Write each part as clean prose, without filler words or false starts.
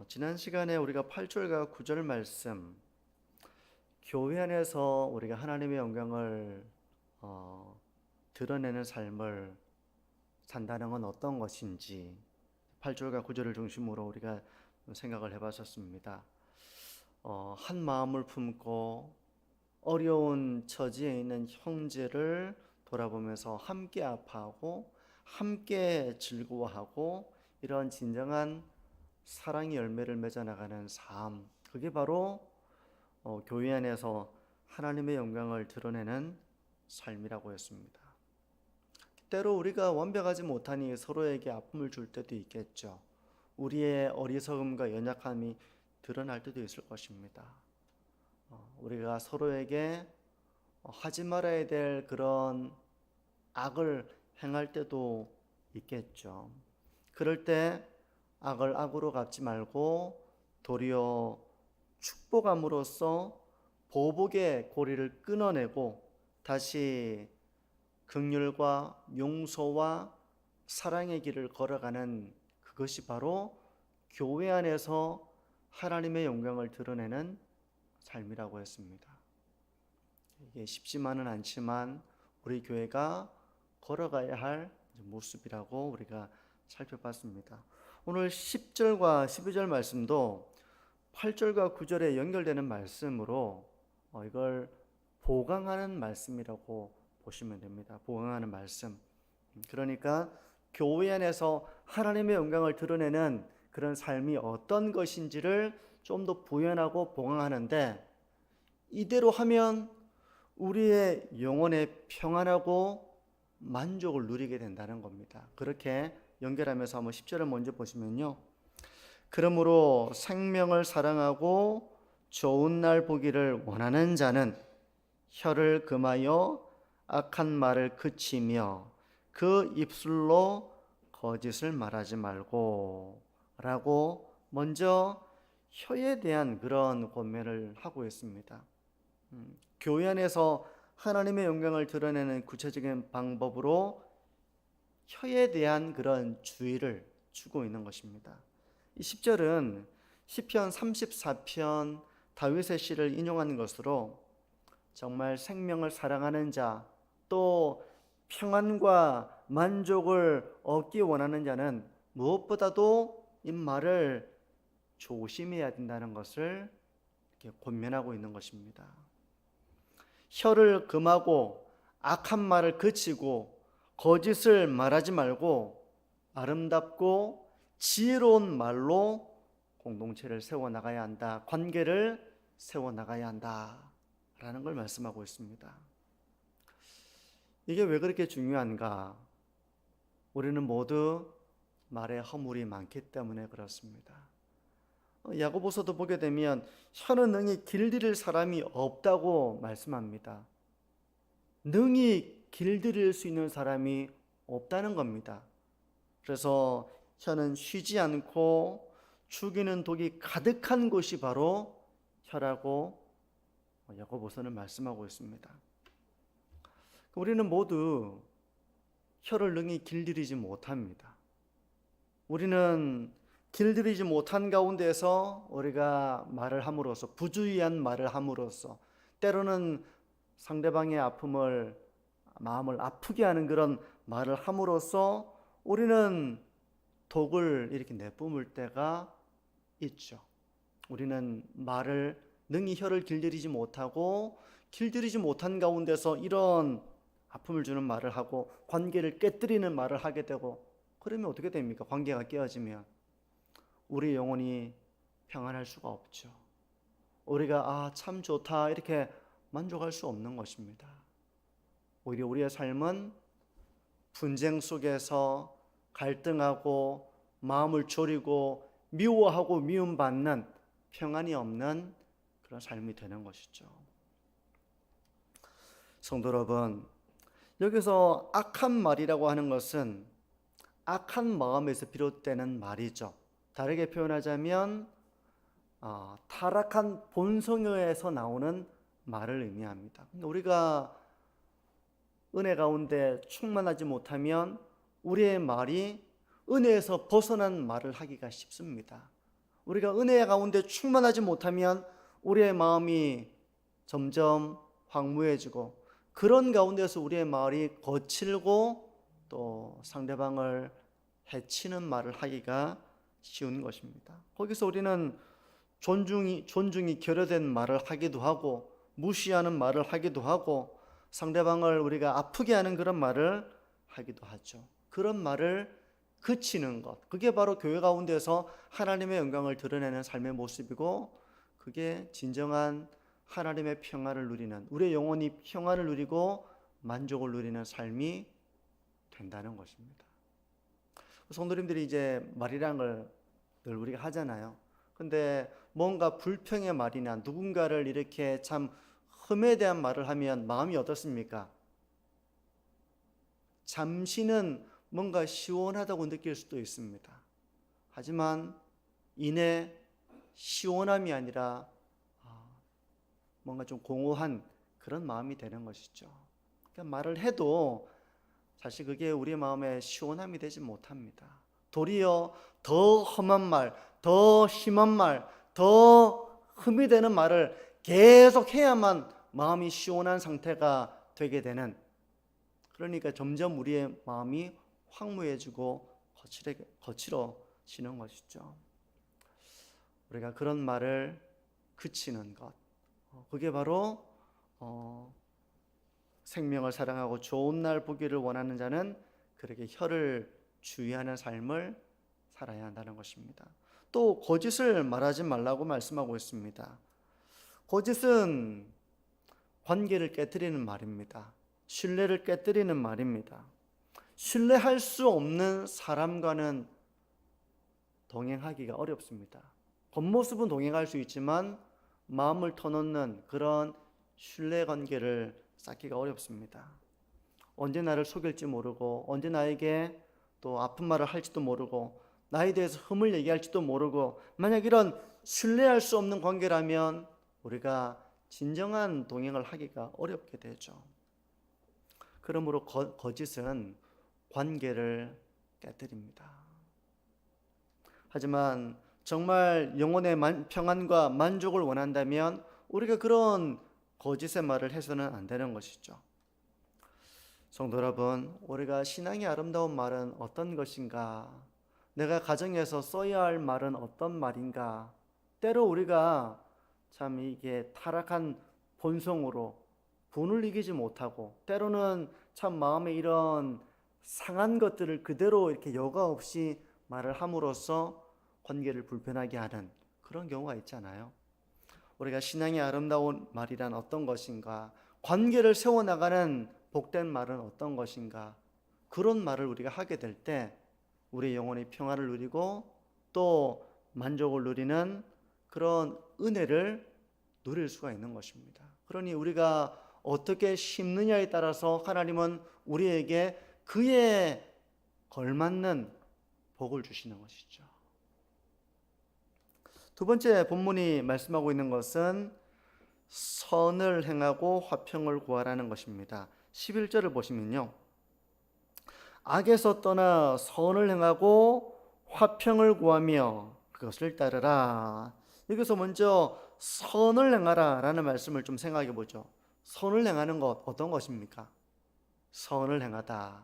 지난 시간에 우리가 8절과 9절 말씀, 교회 안에서 우리가 하나님의 영광을 드러내는 삶을 산다는 건 어떤 것인지 8절과 9절을 중심으로 우리가 생각을 해봤었습니다. 한 마음을 품고 어려운 처지에 있는 형제를 돌아보면서 함께 아파하고 함께 즐거워하고 이런 진정한 사랑의 열매를 맺어나가는 삶, 그게 바로 교회 안에서 하나님의 영광을 드러내는 삶이라고 했습니다. 때로 우리가 완벽하지 못하니 서로에게 아픔을 줄 때도 있겠죠. 우리의 어리석음과 연약함이 드러날 때도 있을 것입니다. 우리가 서로에게 하지 말아야 될 그런 악을 행할 때도 있겠죠. 그럴 때 악을 악으로 갚지 말고 도리어 축복함으로써 보복의 고리를 끊어내고 다시 긍휼과 용서와 사랑의 길을 걸어가는, 그것이 바로 교회 안에서 하나님의 영광을 드러내는 삶이라고 했습니다. 이게 쉽지만은 않지만 우리 교회가 걸어가야 할 모습이라고 우리가 살펴봤습니다. 오늘 10절과 12절 말씀도 8절과 9절에 연결되는 말씀으로 이걸 보강하는 말씀이라고 보시면 됩니다. 보강하는 말씀. 그러니까 교회 안에서 하나님의 영광을 드러내는 그런 삶이 어떤 것인지를 좀 더 부연하고 보강하는데, 이대로 하면 우리의 영혼에 평안하고 만족을 누리게 된다는 겁니다. 그렇게 연결하면서 한번 10절을 먼저 보시면요. 그러므로 생명을 사랑하고 좋은 날 보기를 원하는 자는 혀를 금하여 악한 말을 그치며 그 입술로 거짓을 말하지 말고 라고 먼저 혀에 대한 그런 권면을 하고 있습니다. 교회 안에서 하나님의 영광을 드러내는 구체적인 방법으로 혀에 대한 그런 주의를 주고 있는 것입니다. 이 10절은 시편 34편 다윗의 시를 인용하는 것으로 정말 생명을 사랑하는 자, 또 평안과 만족을 얻기 원하는 자는 무엇보다도 이 말을 조심해야 된다는 것을 이렇게 권면하고 있는 것입니다. 혀를 금하고 악한 말을 그치고 거짓을 말하지 말고 아름답고 지혜로운 말로 공동체를 세워나가야 한다. 관계를 세워나가야 한다라는 걸 말씀하고 있습니다. 이게 왜 그렇게 중요한가? 우리는 모두 말에 허물이 많기 때문에 그렇습니다. 야고보서도 보게 되면 혀는 능히 길들일 사람이 없다고 말씀합니다. 능히 길들일 수 있는 사람이 없다는 겁니다. 그래서 혀는 쉬지 않고 죽이는 독이 가득한 곳이 바로 혀라고 야고보서는 말씀하고 있습니다. 우리는 모두 혀를 능히 길들이지 못합니다. 우리는 길들이지 못한 가운데서 우리가 말을 함으로써, 부주의한 말을 함으로써, 때로는 상대방의 마음을 아프게 하는 그런 말을 함으로써 우리는 독을 이렇게 내뿜을 때가 있죠. 우리는 능히 혀를 길들이지 못하고 길들이지 못한 가운데서 이런 아픔을 주는 말을 하고 관계를 깨뜨리는 말을 하게 되고, 그러면 어떻게 됩니까? 관계가 깨어지면 우리 영혼이 평안할 수가 없죠. 우리가 참 좋다 이렇게 만족할 수 없는 것입니다. 오히려 우리의 삶은 분쟁 속에서 갈등하고 마음을 졸이고 미워하고 미움받는, 평안이 없는 그런 삶이 되는 것이죠. 성도 여러분, 여기서 악한 말이라고 하는 것은 악한 마음에서 비롯되는 말이죠. 다르게 표현하자면 타락한 본성에서 나오는 말을 의미합니다. 우리가 은혜 가운데 충만하지 못하면 우리의 말이 은혜에서 벗어난 말을 하기가 쉽습니다. 우리가 은혜 가운데 충만하지 못하면 우리의 마음이 점점 황무해지고, 그런 가운데서 우리의 말이 거칠고 또 상대방을 해치는 말을 하기가 쉬운 것입니다. 거기서 우리는 존중이 결여된 말을 하기도 하고, 무시하는 말을 하기도 하고, 상대방을 우리가 아프게 하는 그런 말을 하기도 하죠. 그런 말을 그치는 것, 그게 바로 교회 가운데서 하나님의 영광을 드러내는 삶의 모습이고, 그게 진정한 하나님의 평안을 누리는, 우리의 영혼이 평안을 누리고 만족을 누리는 삶이 된다는 것입니다. 성도님들이 이제 말이라는 걸 늘 우리가 하잖아요. 근데 뭔가 불평의 말이나 누군가를 이렇게 참 흠에 대한 말을 하면 마음이 어떻습니까? 잠시는 뭔가 시원하다고 느낄 수도 있습니다. 하지만 이내 시원함이 아니라 뭔가 좀 공허한 그런 마음이 되는 것이죠. 그러니까 말을 해도 사실 그게 우리의 마음에 시원함이 되지 못합니다. 도리어 더 험한 말, 더 심한 말, 더 흠이 되는 말을 계속 해야만 마음이 시원한 상태가 되게 되는, 그러니까 점점 우리의 마음이 황무해지고 거칠어지는 것이죠. 우리가 그런 말을 그치는 것, 그게 바로 생명을 사랑하고 좋은 날 보기를 원하는 자는 그렇게 혀를 주의하는 삶을 살아야 한다는 것입니다. 또 거짓을 말하지 말라고 말씀하고 있습니다. 거짓은 관계를 깨뜨리는 말입니다. 신뢰를 깨뜨리는 말입니다. 신뢰할 수 없는 사람과는 동행하기가 어렵습니다. 겉모습은 동행할 수 있지만 마음을 터놓는 그런 신뢰관계를 쌓기가 어렵습니다. 언제 나를 속일지 모르고, 언제 나에게 또 아픈 말을 할지도 모르고, 나에 대해서 흠을 얘기할지도 모르고, 만약 이런 신뢰할 수 없는 관계라면 우리가 진정한 동행을 하기가 어렵게 되죠. 그러므로 거짓은 관계를 깨뜨립니다. 하지만 정말 영혼의 평안과 만족을 원한다면 우리가 그런 거짓의 말을 해서는 안 되는 것이죠. 성도 여러분, 우리가 신앙의 아름다운 말은 어떤 것인가? 내가 가정에서 써야 할 말은 어떤 말인가? 때로 우리가 참 이게 타락한 본성으로 분을 이기지 못하고, 때로는 참 마음에 이런 상한 것들을 그대로 이렇게 여과 없이 말을 함으로써 관계를 불편하게 하는 그런 경우가 있잖아요. 우리가 신앙의 아름다운 말이란 어떤 것인가, 관계를 세워나가는 복된 말은 어떤 것인가, 그런 말을 우리가 하게 될 때 우리의 영혼의 평화를 누리고 또 만족을 누리는 그런 은혜를 누릴 수가 있는 것입니다. 그러니 우리가 어떻게 심느냐에 따라서 하나님은 우리에게 그에 걸맞는 복을 주시는 것이죠. 두 번째 본문이 말씀하고 있는 것은 선을 행하고 화평을 구하라는 것입니다. 11절을 보시면요, 악에서 떠나 선을 행하고 화평을 구하며 그것을 따르라. 여기서 먼저 선을 행하라 라는 말씀을 좀 생각해 보죠. 선을 행하는 것 어떤 것입니까? 선을 행하다.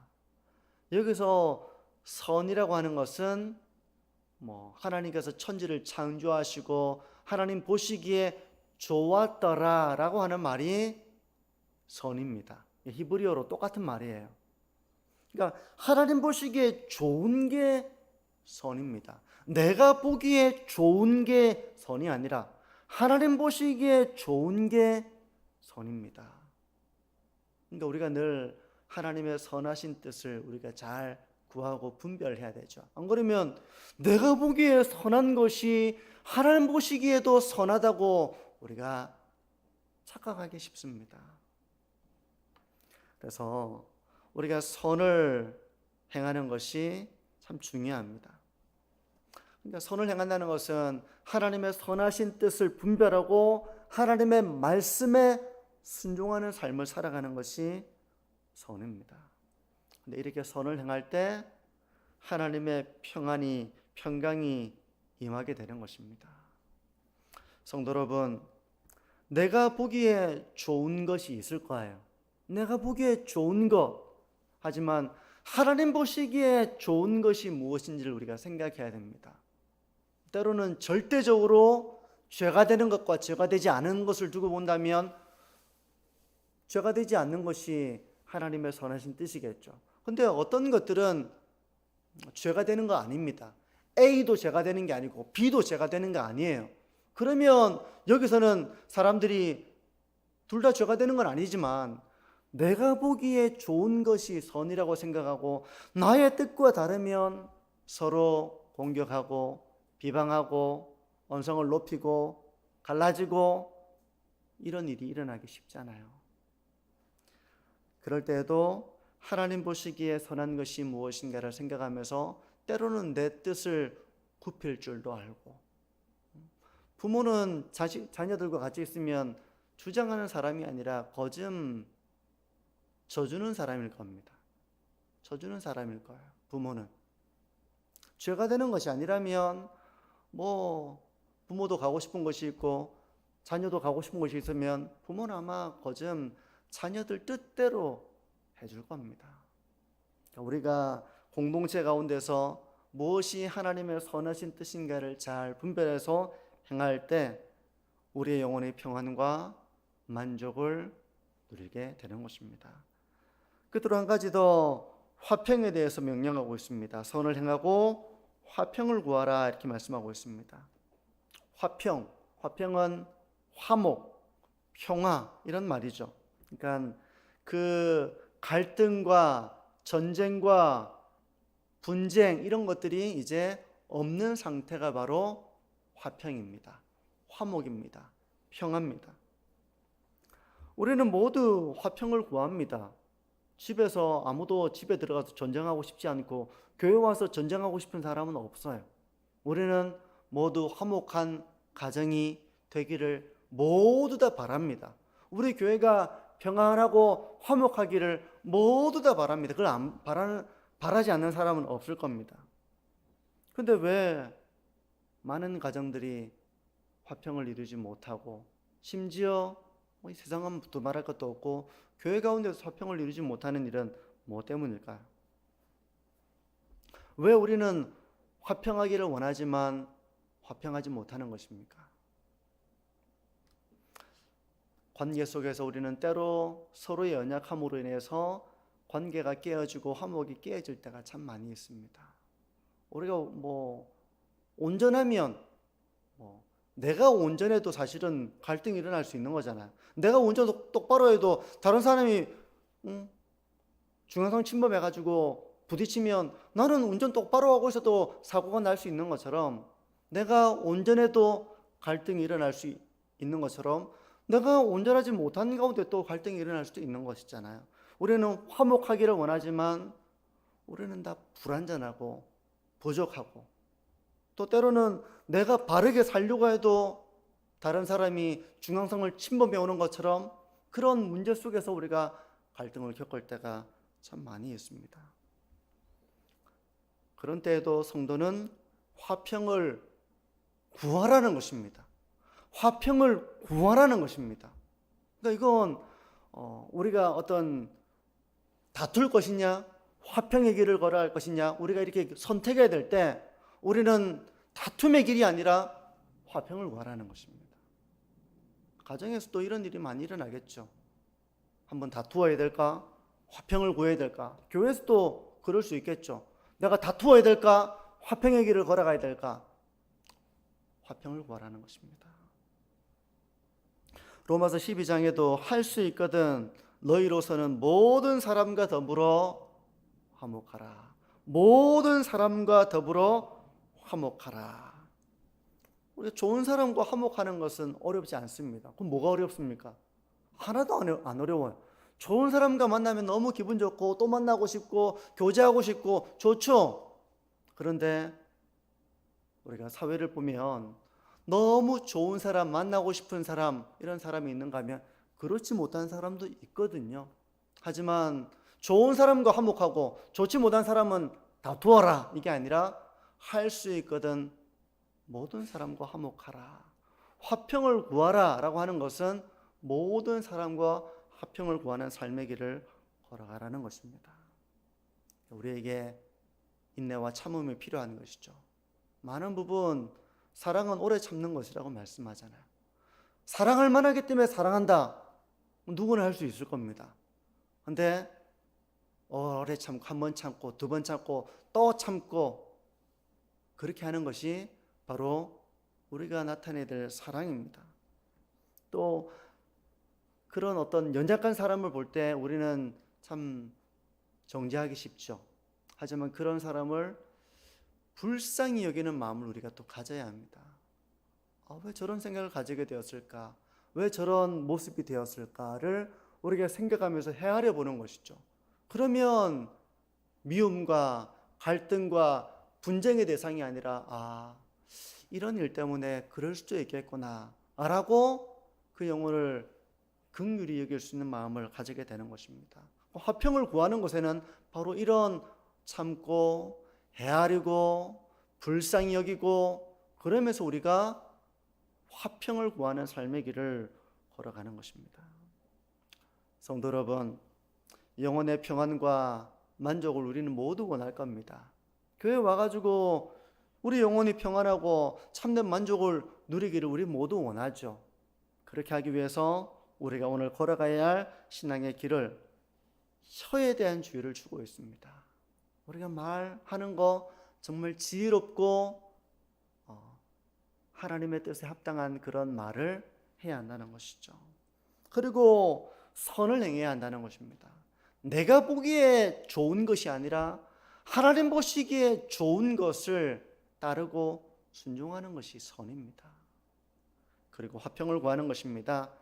여기서 선이라고 하는 것은 하나님께서 천지를 창조하시고 하나님 보시기에 좋았더라 라고 하는 말이 선입니다. 히브리어로 똑같은 말이에요. 그러니까 하나님 보시기에 좋은 게 선입니다. 내가 보기에 좋은 게 선이 아니라 하나님 보시기에 좋은 게 선입니다. 그러니까 우리가 늘 하나님의 선하신 뜻을 우리가 잘 구하고 분별해야 되죠. 안 그러면 내가 보기에 선한 것이 하나님 보시기에도 선하다고 우리가 착각하기 쉽습니다. 그래서 우리가 선을 행하는 것이 참 중요합니다. 그러니까 선을 행한다는 것은 하나님의 선하신 뜻을 분별하고 하나님의 말씀에 순종하는 삶을 살아가는 것이 선입니다. 근데 이렇게 선을 행할 때 하나님의 평강이 임하게 되는 것입니다. 성도 여러분, 내가 보기에 좋은 것이 있을 거예요. 내가 보기에 좋은 것. 하지만 하나님 보시기에 좋은 것이 무엇인지를 우리가 생각해야 됩니다. 때로는 절대적으로 죄가 되는 것과 죄가 되지 않은 것을 두고 본다면 죄가 되지 않는 것이 하나님의 선하신 뜻이겠죠. 근데 어떤 것들은 죄가 되는 거 아닙니다. A도 죄가 되는 게 아니고 B도 죄가 되는 게 아니에요. 그러면 여기서는 사람들이 둘 다 죄가 되는 건 아니지만 내가 보기에 좋은 것이 선이라고 생각하고 나의 뜻과 다르면 서로 공격하고 비방하고 언성을 높이고 갈라지고 이런 일이 일어나기 쉽잖아요. 그럴 때에도 하나님 보시기에 선한 것이 무엇인가를 생각하면서 때로는 내 뜻을 굽힐 줄도 알고, 부모는 자녀들과 같이 있으면 주장하는 사람이 아니라 거즘 져주는 사람일 겁니다. 져주는 사람일 거예요. 부모는 죄가 되는 것이 아니라면 부모도 가고 싶은 것이 있고 자녀도 가고 싶은 것이 있으면 부모는 아마 거즘 자녀들 뜻대로 해줄 겁니다. 우리가 공동체 가운데서 무엇이 하나님의 선하신 뜻인가를 잘 분별해서 행할 때 우리의 영혼의 평안과 만족을 누리게 되는 것입니다. 끝으로 한 가지 더 화평에 대해서 명령하고 있습니다. 선을 행하고 화평을 구하라 이렇게 말씀하고 있습니다. 화평은 화목, 평화 이런 말이죠. 그러니까 그 갈등과 전쟁과 분쟁 이런 것들이 이제 없는 상태가 바로 화평입니다. 화목입니다. 평화입니다. 우리는 모두 화평을 구합니다. 집에서 아무도 집에 들어가서 전쟁하고 싶지 않고 교회 와서 전쟁하고 싶은 사람은 없어요. 우리는 모두 화목한 가정이 되기를 모두 다 바랍니다. 우리 교회가 평안하고 화목하기를 모두 다 바랍니다. 그걸 바라지 않는 사람은 없을 겁니다. 근데 왜 많은 가정들이 화평을 이루지 못하고 심지어 이 세상은 두말할 것도 없고 교회 가운데서 화평을 이루지 못하는 일은 뭐 때문일까요? 왜 우리는 화평하기를 원하지만 화평하지 못하는 것입니까? 관계 속에서 우리는 때로 서로의 연약함으로 인해서 관계가 깨어지고 화목이 깨어질 때가 참 많이 있습니다. 우리가 온전하면 내가 온전해도 사실은 갈등이 일어날 수 있는 거잖아요. 내가 운전 똑바로 해도 다른 사람이 중앙선 침범해가지고 부딪히면 나는 운전 똑바로 하고 있어도 사고가 날 수 있는 것처럼, 내가 온전해도 갈등이 일어날 수 있는 것처럼 내가 온전하지 못한 가운데 또 갈등이 일어날 수도 있는 것이잖아요. 우리는 화목하기를 원하지만 우리는 다 불완전하고 부족하고, 또 때로는 내가 바르게 살려고 해도 다른 사람이 중앙성을 침범해 오는 것처럼 그런 문제 속에서 우리가 갈등을 겪을 때가 참 많이 있습니다. 그런 때에도 성도는 화평을 구하라는 것입니다. 화평을 구하라는 것입니다. 그러니까 이건 우리가 어떤 다툴 것이냐, 화평의 길을 걸어야 할 것이냐, 우리가 이렇게 선택해야 될 때 우리는 다툼의 길이 아니라 화평을 구하라는 것입니다. 가정에서도 이런 일이 많이 일어나겠죠. 한번 다투어야 될까? 화평을 구해야 될까? 교회에서도 그럴 수 있겠죠. 내가 다투어야 될까? 화평의 길을 걸어가야 될까? 화평을 구하라는 것입니다. 로마서 12장에도 할 수 있거든 너희로서는 모든 사람과 더불어 화목하라. 모든 사람과 더불어 화목하라. 우리가 좋은 사람과 화목하는 것은 어렵지 않습니다. 그럼 뭐가 어렵습니까? 하나도 안 어려워요. 좋은 사람과 만나면 너무 기분 좋고 또 만나고 싶고 교제하고 싶고 좋죠. 그런데 우리가 사회를 보면 너무 좋은 사람, 만나고 싶은 사람, 이런 사람이 있는가 하면 그렇지 못한 사람도 있거든요. 하지만 좋은 사람과 화목하고 좋지 못한 사람은 다투어라, 이게 아니라 할 수 있거든 모든 사람과 화목하라. 화평을 구하라 라고 하는 것은 모든 사람과 화평을 구하는 삶의 길을 걸어가라는 것입니다. 우리에게 인내와 참음이 필요한 것이죠. 많은 부분 사랑은 오래 참는 것이라고 말씀하잖아요. 사랑할 만하기 때문에 사랑한다. 누구나 할 수 있을 겁니다. 근데 오래 참고 한 번 참고 두 번 참고 또 참고 그렇게 하는 것이 바로 우리가 나타내야 될 사랑입니다. 또 그런 어떤 연약한 사람을 볼 때 우리는 참 정죄하기 쉽죠. 하지만 그런 사람을 불쌍히 여기는 마음을 우리가 또 가져야 합니다. 왜 저런 생각을 가지게 되었을까? 왜 저런 모습이 되었을까를 우리가 생각하면서 헤아려 보는 것이죠. 그러면 미움과 갈등과 분쟁의 대상이 아니라 이런 일 때문에 그럴 수도 있겠구나 라고 그 영혼을 긍휼히 여길 수 있는 마음을 가지게 되는 것입니다. 화평을 구하는 곳에는 바로 이런 참고 헤아리고 불쌍히 여기고 그러면서 우리가 화평을 구하는 삶의 길을 걸어가는 것입니다. 성도 여러분, 영혼의 평안과 만족을 우리는 모두 원할 겁니다. 교회 와가지고 우리 영혼이 평안하고 참된 만족을 누리기를 우리 모두 원하죠. 그렇게 하기 위해서 우리가 오늘 걸어가야 할 신앙의 길을 혀에 대한 주의를 주고 있습니다. 우리가 말하는 거 정말 지혜롭고 하나님의 뜻에 합당한 그런 말을 해야 한다는 것이죠. 그리고 선을 행해야 한다는 것입니다. 내가 보기에 좋은 것이 아니라 하나님 보시기에 좋은 것을 따르고 순종하는 것이 선입니다. 그리고 화평을 구하는 것입니다.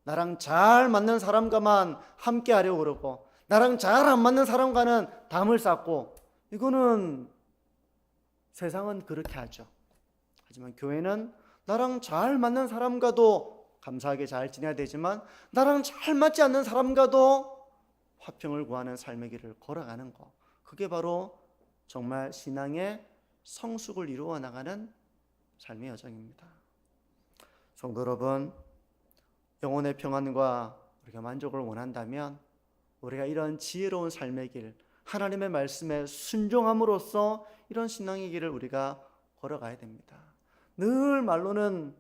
나랑 잘 맞는 사람과만 함께 하려고 그러고 나랑 잘 안 맞는 사람과는 담을 쌓고 이거는 세상은 그렇게 하죠. 하지만 교회는 나랑 잘 맞는 사람과도 감사하게 잘 지내야 되지만 나랑 잘 맞지 않는 사람과도 화평을 구하는 삶의 길을 걸어가는 것, 그게 바로 정말 신앙의 성숙을 이루어 나가는 삶의 여정입니다. 성도 여러분, 영혼의 평안과 우리가 만족을 원한다면 우리가 이런 지혜로운 삶의 길, 하나님의 말씀에 순종함으로써 이런 신앙의 길을 우리가 걸어가야 됩니다. 늘 말로는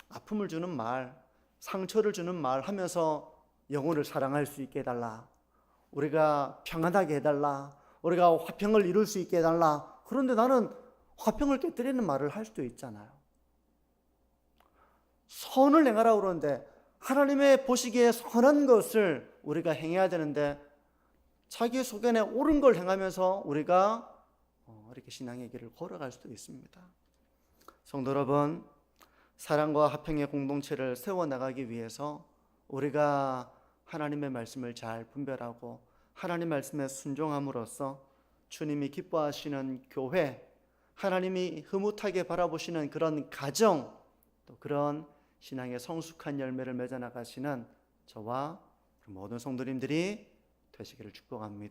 아픔을 주는 말, 상처를 주는 말 하면서 영혼을 사랑할 수 있게 해달라, 우리가 평안하게 해달라, 우리가 화평을 이룰 수 있게 해달라. 그런데 나는 화평을 깨뜨리는 말을 할 수도 있잖아요. 선을 행하라고 그러는데 하나님의 보시기에 선한 것을 우리가 행해야 되는데 자기 속에 옳은 걸 행하면서 우리가 이렇게 신앙의 길을 걸어갈 수도 있습니다. 성도 여러분, 사랑과 화평의 공동체를 세워나가기 위해서 우리가 하나님의 말씀을 잘 분별하고 하나님 말씀에 순종함으로써 주님이 기뻐하시는 교회, 하나님이 흐뭇하게 바라보시는 그런 가정, 또 그런 신앙의 성숙한 열매를 맺어 나가시는 저와 모든 성도님들이 되시기를 축복합니다.